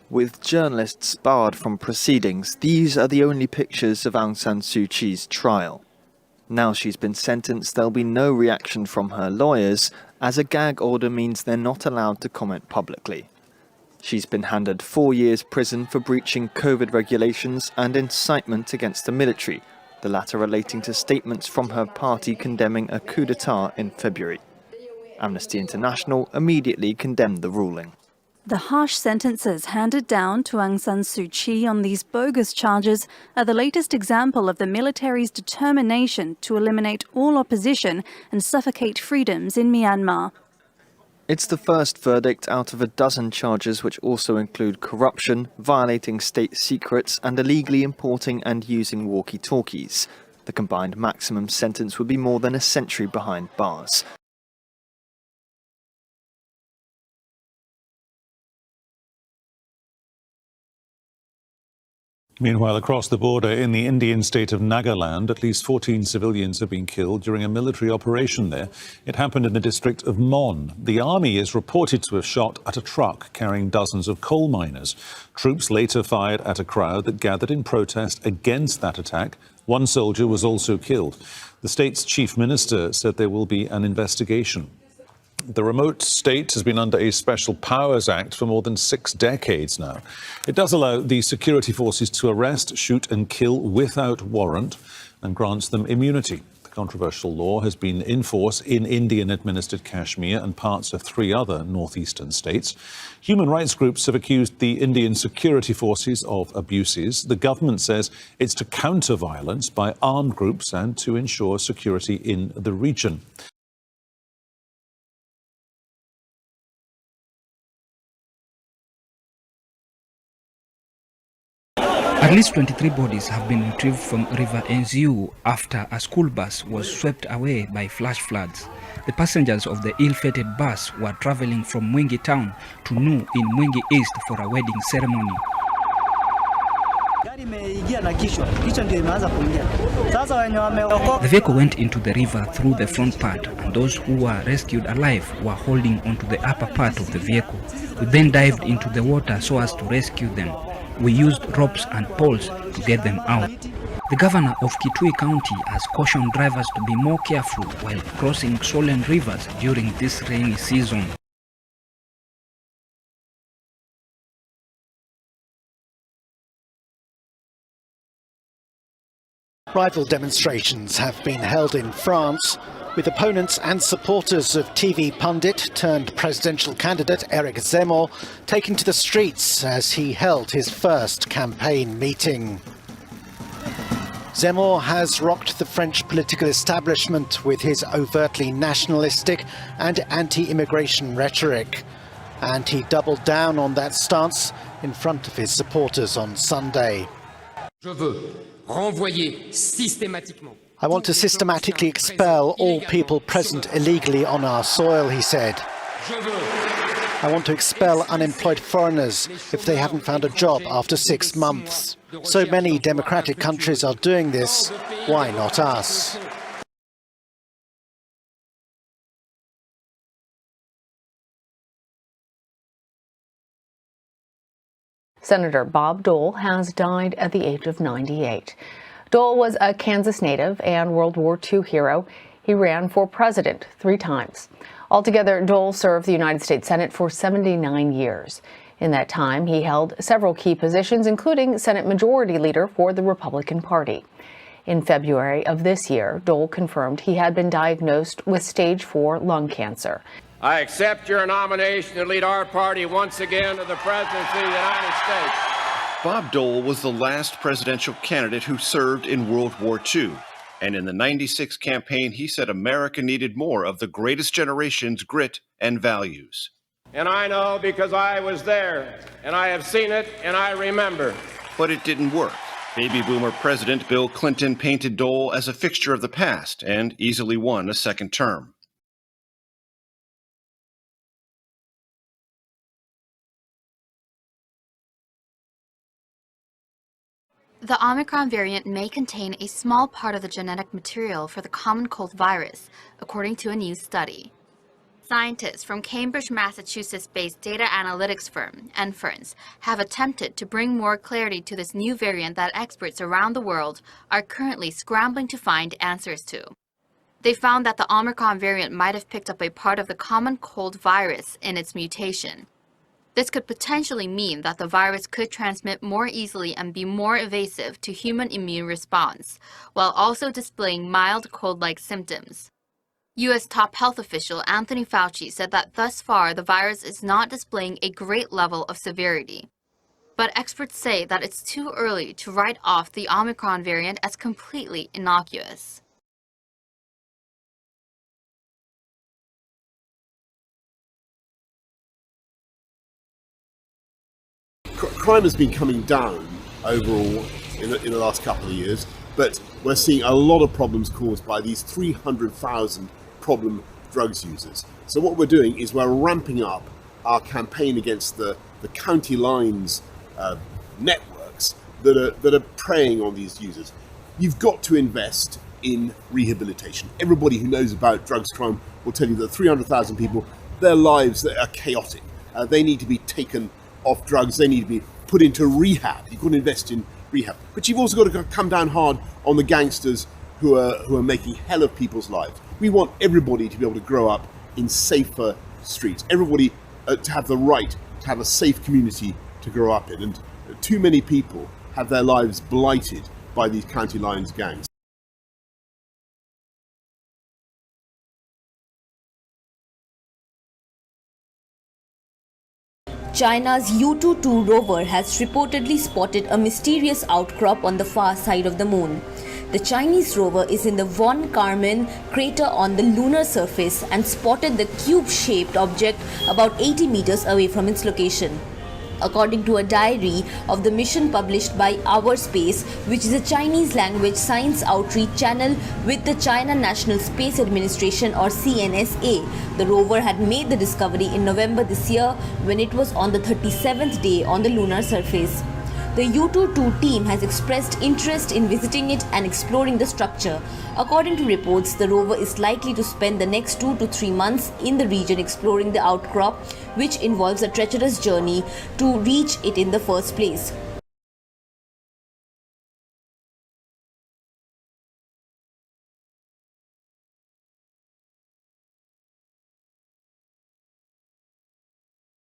With journalists barred from proceedings, these are the only pictures of Aung San Suu Kyi's trial. Now she's been sentenced, there'll be no reaction from her lawyers, as a gag order means they're not allowed to comment publicly. She's been handed 4 years prison for breaching COVID regulations and incitement against the military, the latter relating to statements from her party condemning a coup d'etat in February. Amnesty International immediately condemned the ruling. The harsh sentences handed down to Aung San Suu Kyi on these bogus charges are the latest example of the military's determination to eliminate all opposition and suffocate freedoms in Myanmar. It's the first verdict out of a dozen charges which also include corruption, violating state secrets and illegally importing and using walkie-talkies. The combined maximum sentence would be more than a century behind bars. Meanwhile, across the border in the Indian state of Nagaland, at least 14 civilians have been killed during a military operation there. It happened in the district of Mon. The army is reported to have shot at a truck carrying dozens of coal miners. Troops later fired at a crowd that gathered in protest against that attack. One soldier was also killed. The state's chief minister said there will be an investigation. The remote state has been under a Special Powers Act for more than 6 decades now. It does allow the security forces to arrest, shoot and kill without warrant and grants them immunity. The controversial law has been in force in Indian-administered Kashmir and parts of 3 other northeastern states. Human rights groups have accused the Indian security forces of abuses. The government says it's to counter violence by armed groups and to ensure security in the region. At least 23 bodies have been retrieved from River Enziu after a school bus was swept away by flash floods. The passengers of the ill-fated bus were traveling from Mwingi town to Nu in Mwingi East for a wedding ceremony. The vehicle went into the river through the front part, and those who were rescued alive were holding onto the upper part of the vehicle. We then dived into the water so as to rescue them. We used ropes and poles to get them out. The governor of Kitui County has cautioned drivers to be more careful while crossing swollen rivers during this rainy season. Rival demonstrations have been held in France, with opponents and supporters of TV pundit turned presidential candidate Eric Zemmour taking to the streets as he held his first campaign meeting. Zemmour has rocked the French political establishment with his overtly nationalistic and anti-immigration rhetoric, and he doubled down on that stance in front of his supporters on Sunday. I want to systematically expel all people present illegally on our soil, he said. I want to expel unemployed foreigners if they haven't found a job after 6 months. So many democratic countries are doing this, why not us? Senator Bob Dole has died at the age of 98. Dole was a Kansas native and World War II hero. He ran for president 3 times. Altogether, Dole served the United States Senate for 79 years. In that time, he held several key positions, including Senate Majority Leader for the Republican Party. In February of this year, Dole confirmed he had been diagnosed with stage 4 lung cancer. I accept your nomination to lead our party once again to the presidency of the United States. Bob Dole was the last presidential candidate who served in World War II. And in the '96 campaign, he said America needed more of the greatest generation's grit and values. And I know because I was there, and I have seen it, and I remember. But it didn't work. Baby boomer President Bill Clinton painted Dole as a fixture of the past and easily won a second term. The Omicron variant may contain a small part of the genetic material for the common cold virus, according to a new study. Scientists from Cambridge, Massachusetts-based data analytics firm, Inference, have attempted to bring more clarity to this new variant that experts around the world are currently scrambling to find answers to. They found that the Omicron variant might have picked up a part of the common cold virus in its mutation. This could potentially mean that the virus could transmit more easily and be more evasive to human immune response, while also displaying mild cold-like symptoms. U.S. top health official Anthony Fauci said that thus far the virus is not displaying a great level of severity. But experts say that it's too early to write off the Omicron variant as completely innocuous. Crime has been coming down overall in the last couple of years, but we're seeing a lot of problems caused by these 300,000 problem drugs users. So what we're doing is we're ramping up our campaign against the county lines networks that are preying on these users. You've got to invest in rehabilitation. Everybody who knows about drugs crime will tell you that 300,000 people, their lives are chaotic. They need to be taken off drugs, they need to be put into rehab. You've got to invest in rehab. But you've also got to come down hard on the gangsters who are making hell of people's lives. We want everybody to be able to grow up in safer streets. Everybody to have the right to have a safe community to grow up in. And too many people have their lives blighted by these county lines gangs. China's Yutu 2 rover has reportedly spotted a mysterious outcrop on the far side of the moon. The Chinese rover is in the von Karman crater on the lunar surface and spotted the cube-shaped object about 80 meters away from its location. According to a diary of the mission published by Our Space, which is a Chinese language science outreach channel with the China National Space Administration or CNSA, the rover had made the discovery in November this year when it was on the 37th day on the lunar surface. The Yutu 2 team has expressed interest in visiting it and exploring the structure. According to reports, the rover is likely to spend the next 2 to 3 months in the region exploring the outcrop, which involves a treacherous journey to reach it in the first place.